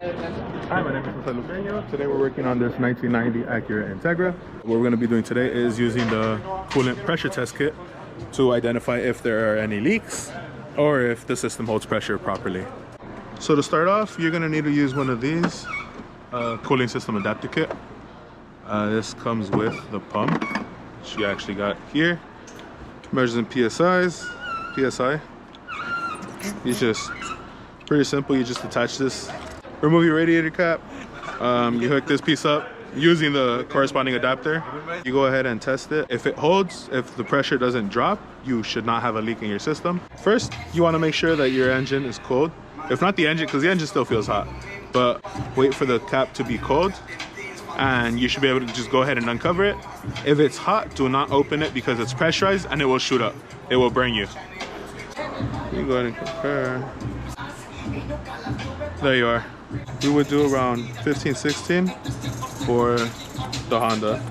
Hi, my name is Jose Lupeño. Today we're working on this 1990 Acura Integra. What we're going to be doing today is using the coolant pressure test kit to identify if there are any leaks or if the system holds pressure properly. So to start off, you're going to need to use one of these cooling system adapter kit. This comes with the pump, which you actually got here. Measures in PSI. You just, pretty simple, you just attach this. Remove your radiator cap. You hook this piece up using the corresponding adapter. You go ahead and test it. If it holds, if the pressure doesn't drop, you should not have a leak in your system. First, you want to make sure that your engine is cold. If not the engine, because the engine still feels hot. But wait for the cap to be cold and you should be able to just go ahead and uncover it. If it's hot, do not open it because it's pressurized and it will shoot up. It will burn you. You go ahead and compare. There you are. We would do around 15, 16 for the Honda.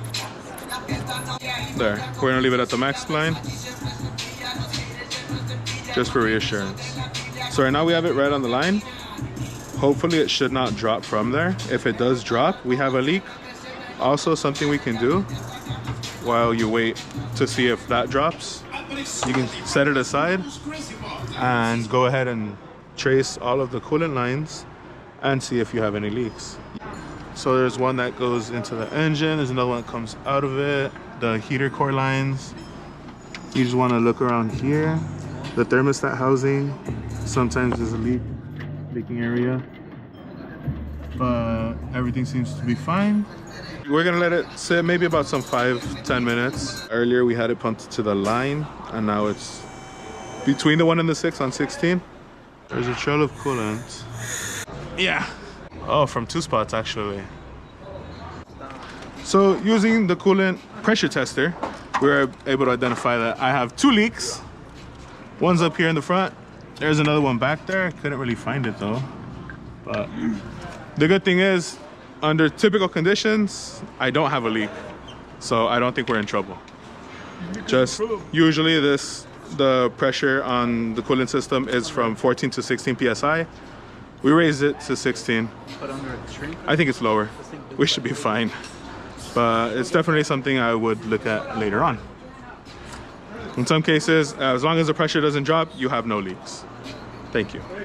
There. We're gonna leave it at the max line just for reassurance. So right now we have it right on the line. Hopefully it should not drop from there. If it does drop, we have a leak. Also, something we can do while you wait to see if that drops, you can set it aside and go ahead and trace all of the coolant lines and see if you have any leaks. So there's one that goes into the engine, there's another one that comes out of it, the heater core lines. You just want to look around here, the thermostat housing. Sometimes there's a leaking area, but everything seems to be fine. We're gonna let it sit maybe about some 5-10 minutes. Earlier we had it pumped to the line and now it's between the 1 and the 6 on 16. There's a trail of coolant. Yeah. Oh, from 2 spots actually. So using the coolant pressure tester, we were able to identify that I have 2 leaks. One's up here in the front. There's another one back there. I couldn't really find it though. But the good thing is, under typical conditions, I don't have a leak. So I don't think we're in trouble. Just usually the pressure on the coolant system is from 14 to 16 PSI. We raised it to 16. But under extreme? I think it's lower. We should be fine. But it's definitely something I would look at later on. In some cases, as long as the pressure doesn't drop, you have no leaks. Thank you.